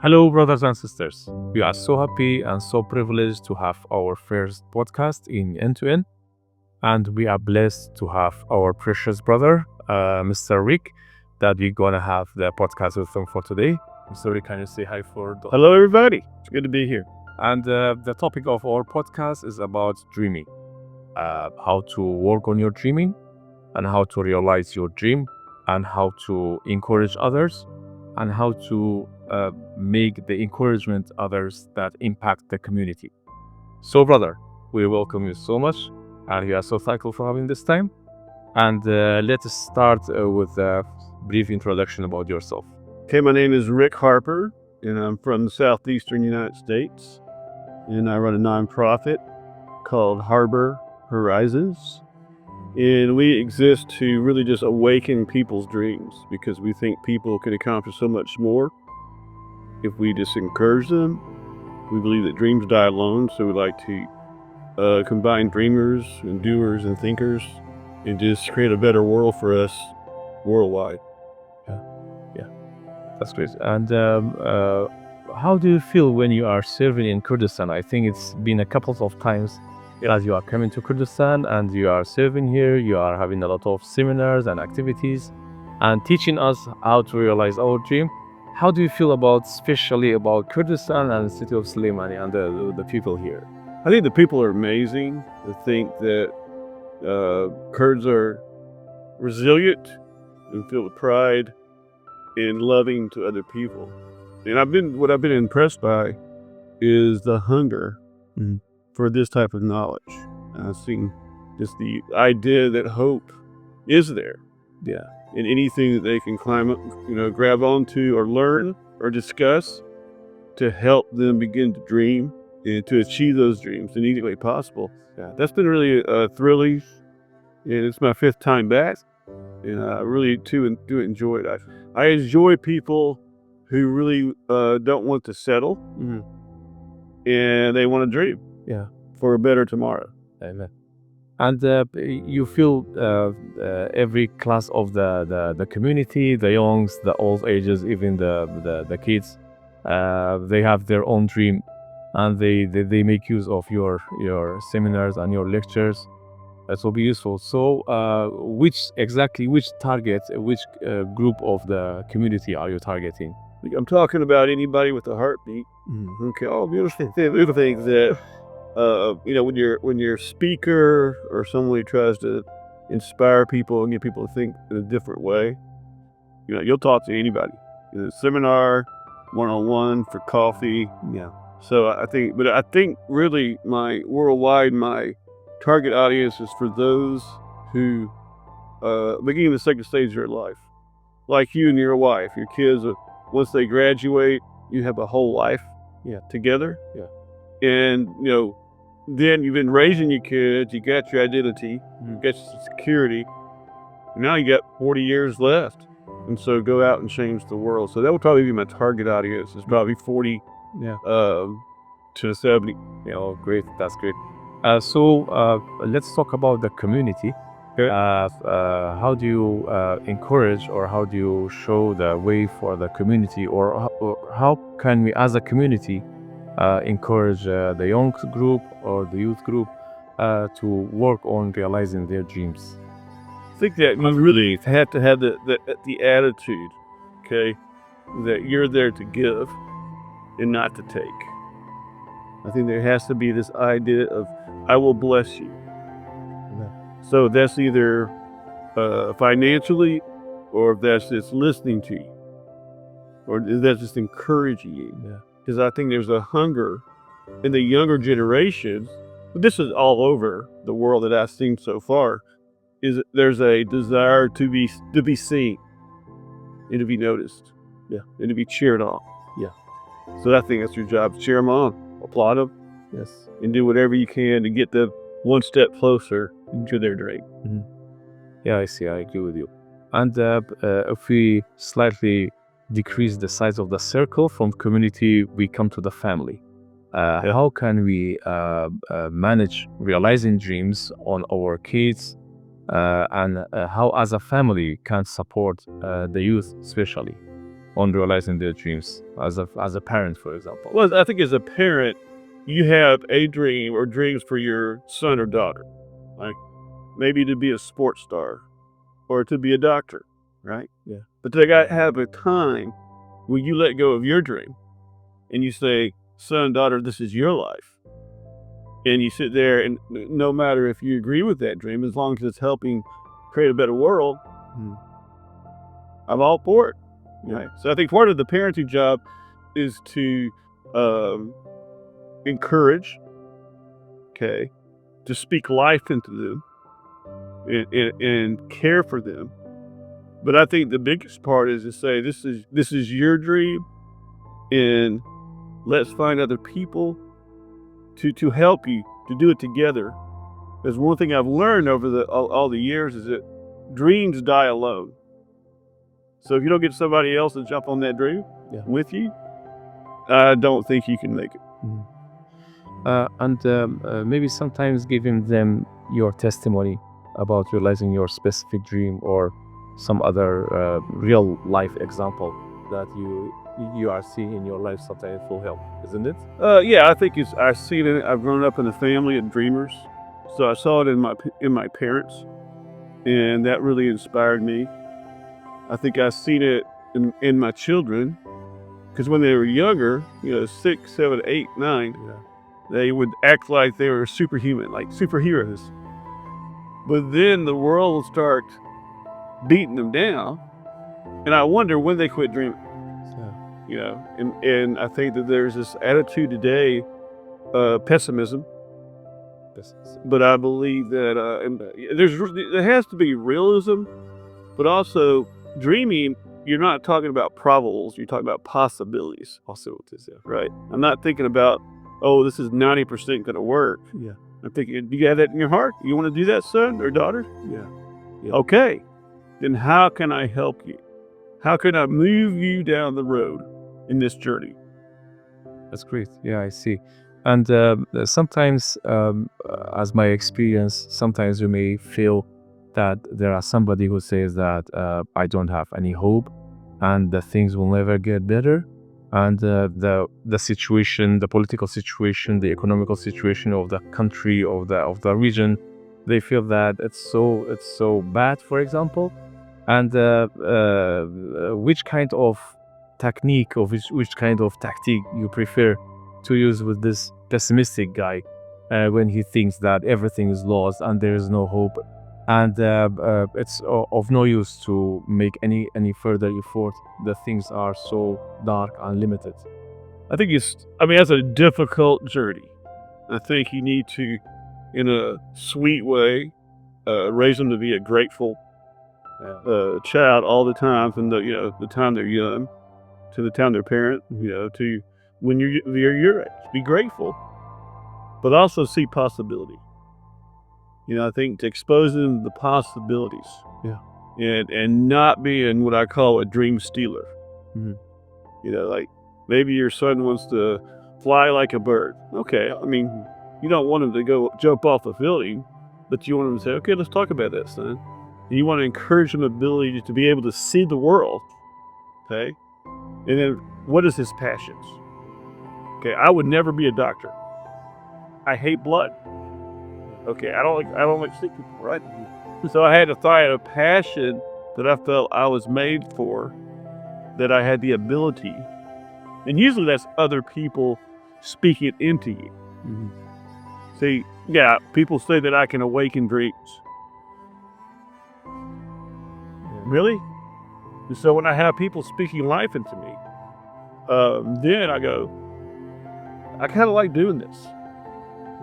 Hello, brothers and sisters. We are so happy and so privileged to have our first podcast in N2N, and we are blessed to have our precious brother, Mr. Rick, that we're gonna have the podcast with him for today. Mr. Rick, can you say hi for the... Hello, everybody. It's good to be here. And the topic of our podcast is about dreaming, how to work on your dreaming, and how to realize your dream, and how to encourage others, and how to make the encouragement others that impact the community. So, brother, we welcome you so much, and we are so thankful for having this time. And let us start with a brief introduction about yourself. Okay, my name is Rick Harper, and I'm from the southeastern United States, and I run a nonprofit called Harper Horizons, and we exist to really just awaken people's dreams because we think people can accomplish so much more if we just encourage them. We believe that dreams die alone, so we like to combine dreamers and doers and thinkers and just create a better world for us worldwide. That's great. And how do you feel when you are serving in Kurdistan? I think it's been a couple of times as you are coming to Kurdistan and you are serving here, you are having a lot of seminars and activities and teaching us how to realize our dream. How do you feel especially about Kurdistan and the city of Soleimani and the people here? I think the people are amazing. I think that Kurds are resilient and filled with pride and loving to other people. And what I've been impressed by is the hunger for this type of knowledge. I've seen just the idea that hope is there. Yeah. And anything that they can climb up, grab onto or learn or discuss to help them begin to dream and to achieve those dreams in any way possible. Yeah, that's been really thrilling. And it's my 5th time back. And I really do enjoy it. I enjoy people who really don't want to settle, and they want to dream, for a better tomorrow. Amen. And you feel every class of the community, the youngs, the old ages, even the kids, they have their own dream, and they make use of your seminars and your lectures. That will be useful. So, which target, which group of the community are you targeting? I'm talking about anybody with a heartbeat. Okay, all beautiful things that when you're a speaker or someone who tries to inspire people and get people to think in a different way, you'll talk to anybody. In a seminar, one-on-one, for coffee. Yeah. So I think really my target audience is for those who begin the second stage of your life, like you and your wife. Your kids, once they graduate, you have a whole life together. Yeah. And then you've been raising your kids, you got your identity, you got your security. Now you got 40 years left, and so go out and change the world. So that would probably be my target audience. Is probably 40 to 70. Great. That's great. So let's talk about the community. How do you encourage, or how do you show the way for the community, or how can we as a community encourage the young group or the youth group to work on realizing their dreams? I think that you really have to have the attitude, okay, that you're there to give and not to take. I think there has to be this idea of, I will bless you. So that's either financially, or if that's just listening to you, or if that's just encouraging you. Because I think there's a hunger in the younger generations. This is all over the world that I've seen so far. Is there's a desire to be seen and to be noticed, and to be cheered on. So I think that's your job: cheer them on, applaud them, and do whatever you can to get them one step closer to their dream. Yeah, I see. I agree with you. And if we slightly decrease the size of the circle from community, we come to the family. How can we manage realizing dreams on our kids, and how as a family can support the youth especially on realizing their dreams as a parent, for example? Well, I think as a parent, you have a dream or dreams for your son or daughter, like maybe to be a sports star or to be a doctor, right? Yeah. But they got to have a time when you let go of your dream and you say, son, daughter, this is your life. And you sit there, and no matter if you agree with that dream, as long as it's helping create a better world, I'm all for it. Right. So I think part of the parenting job is to encourage, okay, to speak life into them and care for them. But I think the biggest part is to say, this is your dream, and let's find other people to help you to do it together. There's one thing I've learned over all the years is that dreams die alone. So if you don't get somebody else to jump on that dream with you, I don't think you can make it. Maybe sometimes giving them your testimony about realizing your specific dream or some other real life example that you are seeing in your life, sometimes it will help, isn't it? Yeah, I think I've seen it. I've grown up in a family of dreamers, so I saw it in my parents, and that really inspired me. I think I've seen it in my children, because when they were younger, 6, 7, 8, 9, they would act like they were superhuman, like superheroes. But then the world will start beating them down, and I wonder when they quit dreaming. And I think that there's this attitude today, pessimism. But I believe that there has to be realism, but also dreaming. You're not talking about probables. You're talking about possibilities. Possibilities, yeah. Right. I'm not thinking about, oh, this is 90% going to work. Yeah. I'm thinking, do you have that in your heart? You want to do that, son or daughter? Yeah. Okay. Then how can I help you? How can I move you down the road in this journey? That's great. Yeah, I see. And sometimes, as my experience, sometimes you may feel that there are somebody who says that I don't have any hope and that things will never get better. And the situation, the political situation, the economical situation of the country, of the region, they feel that it's so bad, for example. And which kind of technique or which kind of tactic you prefer to use with this pessimistic guy when he thinks that everything is lost and there is no hope, and it's of no use to make any further effort, the things are so dark and limited? I think that's a difficult journey. I think you need to, in a sweet way, raise them to be a grateful child all the time, from the time they're young to the time they're parent, to when you're your age. Be grateful, but also see possibility. I think to expose them to the possibilities. Yeah. And not being what I call a dream stealer. Like maybe your son wants to fly like a bird. Okay, I mean, you don't want him to go jump off a building, but you want him to say, okay, let's talk about that, son. And you want to encourage him ability to be able to see the world. Okay? And then what is his passions? Okay, I would never be a doctor. I hate blood. Okay, I don't like sick people, right? So I had to find a passion that I felt I was made for, that I had the ability. And usually that's other people speaking into you. See, people say that I can awaken dreams. Really? And so when I have people speaking life into me, then I go, I kind of like doing this.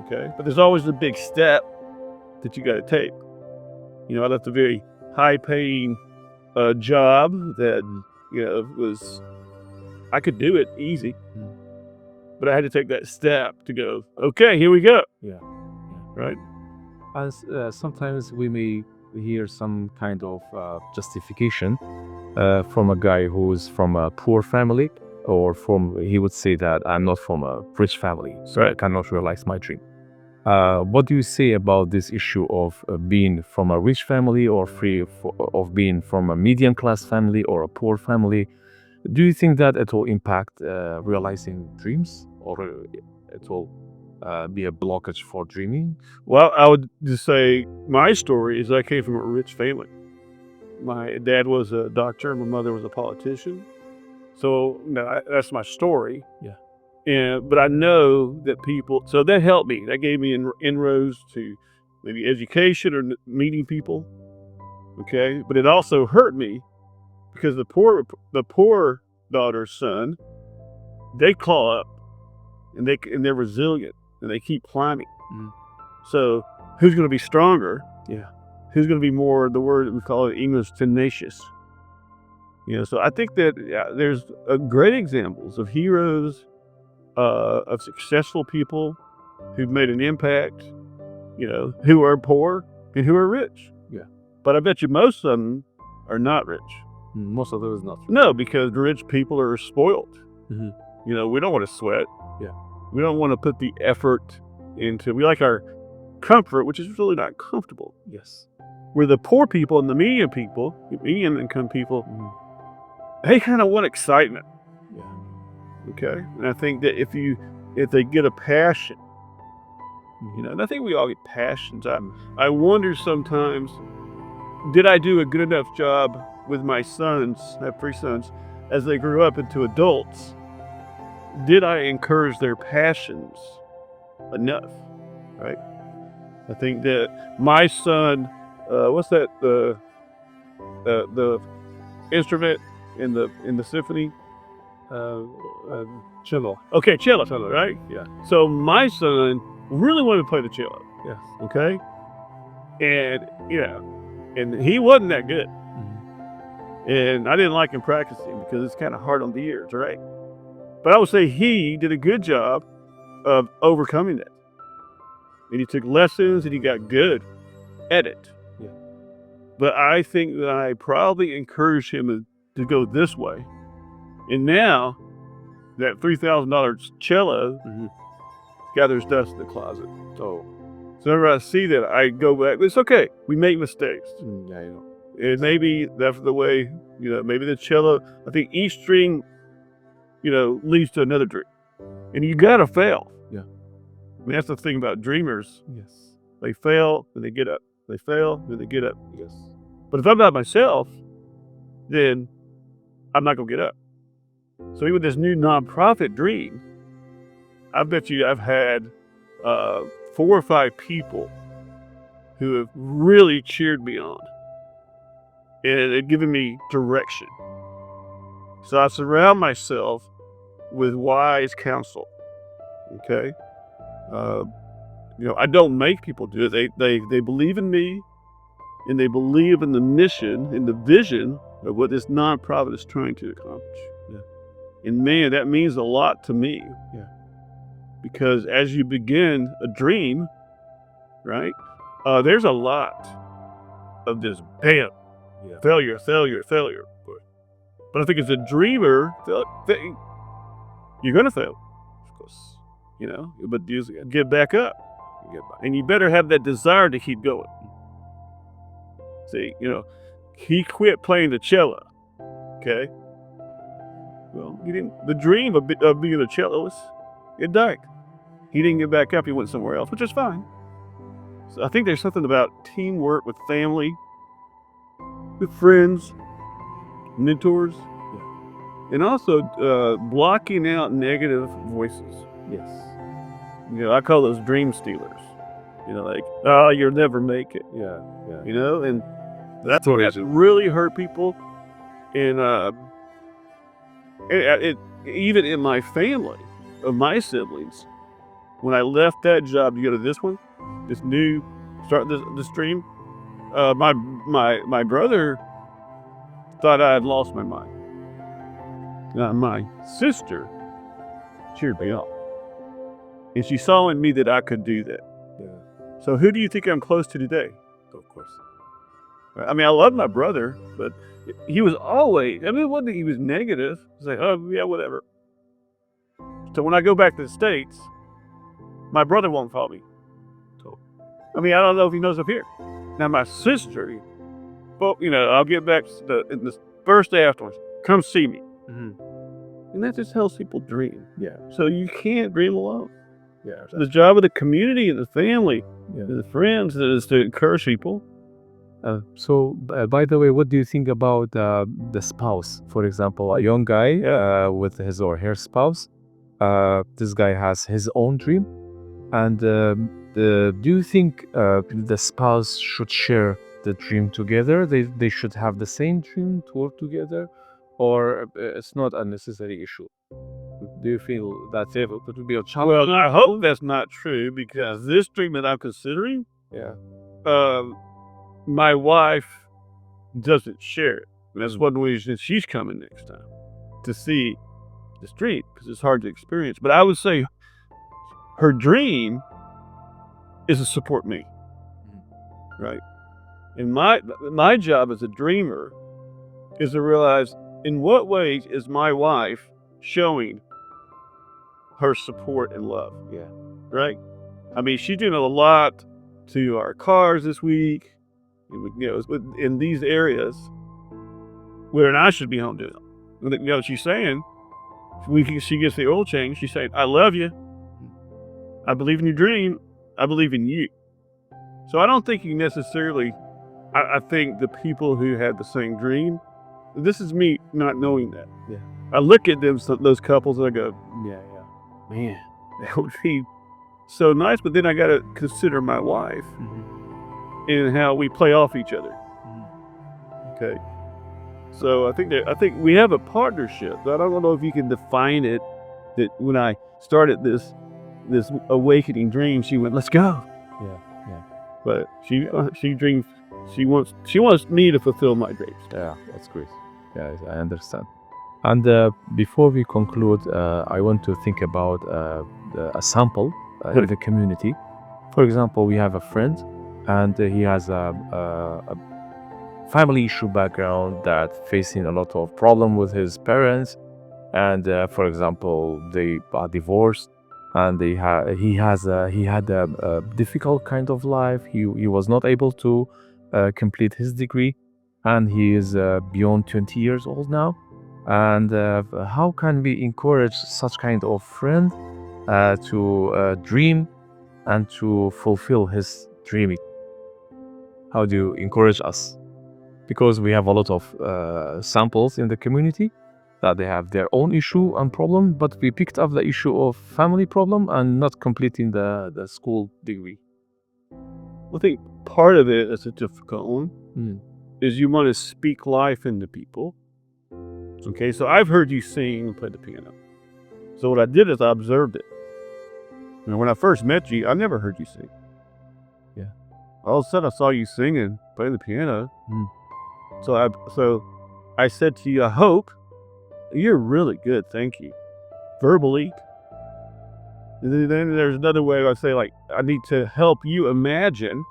Okay? But there's always a big step that you got to take. I left a very high-paying job that, I could do it easy. But I had to take that step to go, okay, here we go. Yeah. Right? As sometimes we may hear some kind of justification from a guy who's from a poor family, or he would say that I'm not from a rich family, so I cannot realize my dream. What do you say about this issue of being from a rich family or of being from a medium class family or a poor family? Do you think that it will impact realizing dreams, or it will be a blockage for dreaming? Well, I would just say my story is I came from a rich family. My dad was a doctor, my mother was a politician. So that's my story. Yeah. But I know that people, so that helped me. That gave me inroads to maybe education or meeting people. Okay. But it also hurt me because the poor daughter's son, they claw up and they're resilient and they keep climbing. Mm. So who's going to be stronger? Yeah. Who's going to be more, the word we call it in English, tenacious? So I think that there's great examples of heroes, of successful people who've made an impact, who are poor and who are rich. Yeah. But I bet you most of them are not rich. Most of those not. No, because rich people are spoiled. Mhm. We don't want to sweat. Yeah. We don't want to put the effort into, we like our comfort, which is really not comfortable. Yes. Where the poor people and the medium income people, they kind of want excitement. Yeah. Okay. And I think that if they get a passion, and I think we all get passions. I wonder sometimes, did I do a good enough job with my sons? I have 3 sons. As they grew up into adults, did I encourage their passions enough? Right. I think that my son, what's that? The instrument in the symphony. Cello. Okay, cello, right? Yeah. So my son really wanted to play the cello. Yes. Okay. And and he wasn't that good. And I didn't like him practicing because it's kind of hard on the ears, right? But I would say he did a good job of overcoming that. And he took lessons and he got good at it. Yeah. But I think that I probably encouraged him to go this way. And now that $3,000 cello gathers dust in the closet. So whenever I see that, I go back. It's okay. We make mistakes. Yeah, I know. And maybe that's the way, maybe the cello, I think each string, leads to another dream. And you got to fail. Yeah. I mean, that's the thing about dreamers. Yes. They fail, then they get up. They fail, then they get up. Yes. But if I'm by myself, then I'm not going to get up. So even this new nonprofit dream, I bet you I've had 4 or 5 people who have really cheered me on. And they've given me direction. So I surround myself with wise counsel. Okay? I don't make people do it. They believe in me, and they believe in the mission and the vision of what this nonprofit is trying to accomplish. Yeah. And man, that means a lot to me. Yeah. Because as you begin a dream, right, there's a lot of this bam, failure. But I think as a dreamer, you're going to fail. Of course. But you get back up. And you better have that desire to keep going. See, he quit playing the cello. Okay? Well, the dream of being a celloist, it died. He didn't get back up. He went somewhere else, which is fine. So I think there's something about teamwork with family, with friends, mentors, and also blocking out negative voices. Yes. I call those dream stealers. Like, oh, you'll never make it. Yeah. And that's really hurt people. And it even in my family, of my siblings, when I left that job to go to this one, start this dream, my brother thought I had lost my mind. My sister cheered me up. And she saw in me that I could do that. Yeah. So who do you think I'm close to today? Of course. I mean, I love my brother, but he was always, it wasn't that he was negative. He's like, oh, yeah, whatever. So when I go back to the States, my brother won't call me. So, I don't know if he knows I'm here. Now, my sister, I'll get back the first day afterwards. Come see me. And that just helps people dream. Yeah. So you can't dream alone. Yeah. The job of the community and the family Yeah. and the friends is to encourage people. By the way, what do you think about the spouse? For example, a young guy with his or her spouse. This guy has his own dream, and do you think the spouse should share the dream together? They should have the same dream to work together, or it's not a necessary issue? Do you feel that it would be a challenge? Well, I hope that's not true because this dream that I'm considering, Yeah. my wife doesn't share it. And that's one reason she's coming next time to see the street because it's hard to experience. But I would say her dream is to support me, right? And my job as a dreamer is to realize in what ways is my wife showing her support and love. Yeah. Right? I mean, she's doing a lot to our cars this week. In these areas where I should be home doing. She's saying she gets the oil change. She's saying, "I love you. I believe in your dream. I believe in you." So I don't think you necessarily. I think the people who had the same dream. This is me not knowing that. Yeah. I look at those couples and I go, Yeah. man, that would be so nice. But then I got to consider my wife and how we play off each other. Okay. So I think we have a partnership. I don't know if you can define it. That when I started this awakening dream, she went, "Let's go." Yeah. But she dreams. She wants me to fulfill my dreams. Yeah, that's great. Yeah, I understand. And before we conclude, I want to think about a sample in the community. For example, we have a friend, and he has a family issue background that facing a lot of problem with his parents, and for example, they are divorced, and he had a difficult kind of life. He was not able to complete his degree, and he is beyond 20 years old now. And how can we encourage such kind of friend to dream and to fulfill his dreaming? How do you encourage us? Because we have a lot of samples in the community that they have their own issue and problem, but we picked up the issue of family problem and not completing the school degree. I think part of it is a difficult one. Is you want to speak life into people. Okay, so I've heard you sing and play the piano. So what I did is I observed it. And when I first met you, I never heard you sing. Yeah. All of a sudden I saw you singing, playing the piano. So I said to you, I hope you're really good, thank you. Verbally. And then there's another way I say, like, I need to help you imagine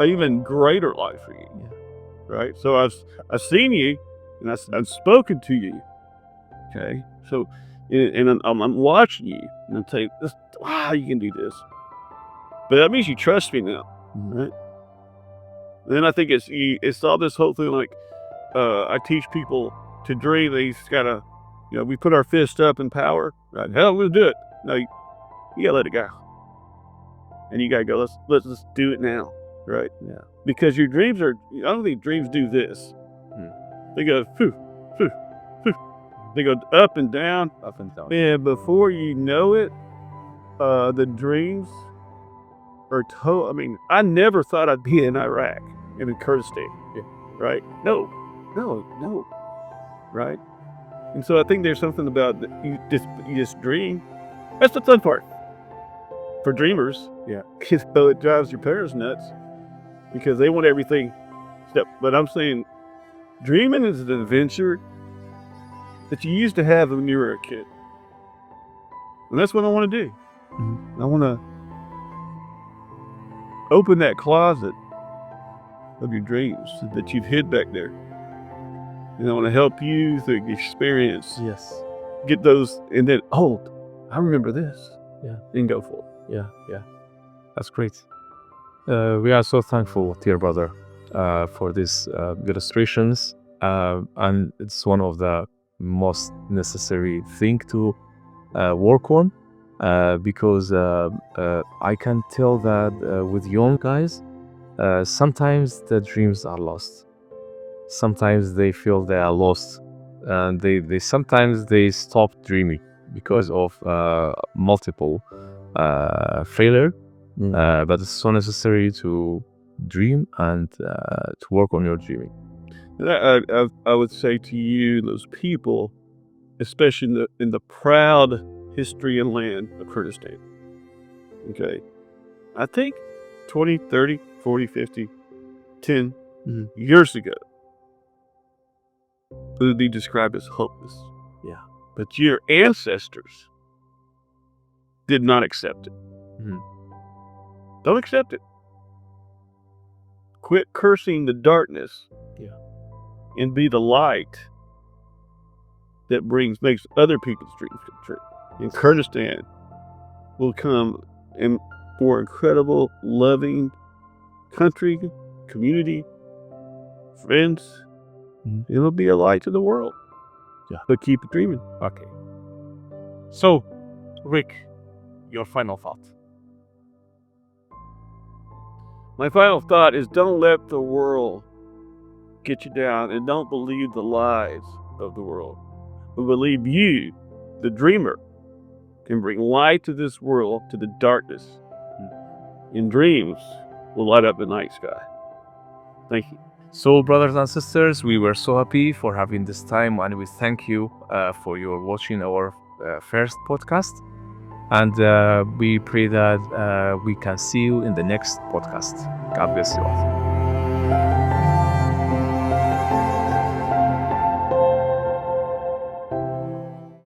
an even greater life for you. Yeah. Right? So I've seen you and I've spoken to you. Okay? So and I'm watching you and I'm saying, you can do this. But that means you trust me now. Right? And then I think it's all this whole thing like I teach people to dream. They just gotta, we put our fist up in power. Right? Hell, we'll do it. No, you gotta let it go. And you gotta go, let's just do it now. Right? Yeah. Because your dreams I don't think dreams do this. They go, phew, phew, phew. They go up and down. Up and down. And before you know it, the dreams are I mean, I never thought I'd be in Iraq and in Kurdistan. Yeah. Right? No. Right? And so I think there's something about you just dream. That's the fun part. For dreamers. Yeah. So it drives your parents nuts because they want everything. But I'm saying dreaming is an adventure that you used to have when you were a kid. And that's what I want to do. I want to open that closet of your dreams that you've hid back there. And I want to help you through experience. Yes. Get those, and then, I remember this. Yeah. And go for it. Yeah. That's great. We are so thankful, dear brother, for these illustrations. And it's one of the most necessary thing to work on, because I can tell that with young guys, sometimes the dreams are lost. Sometimes they feel they are lost, and they sometimes they stop dreaming because of multiple failure. But it's so necessary to dream and to work on your dreaming. And I would say to you, those people, especially in the proud history and land of Kurdistan, okay, I think 20, 30, 40, 50, 10 years ago, it would be described as hopeless. Yeah. But your ancestors did not accept it. Don't accept it. Quit cursing the darkness. Yeah. And be the light that makes other people's dreams come true. And Kurdistan will come in for incredible, loving country, community, friends. It'll be a light to the world. Yeah. But keep dreaming. Okay. So, Rick, your final thought. My final thought is don't let the world get you down, and don't believe the lies of the world, but believe you, the dreamer, can bring light to this world, to the darkness. And dreams will light up the night sky. Thank you. So, brothers and sisters, we were so happy for having this time, and we thank you for your watching our first podcast. And we pray that we can see you in the next podcast. God bless you all.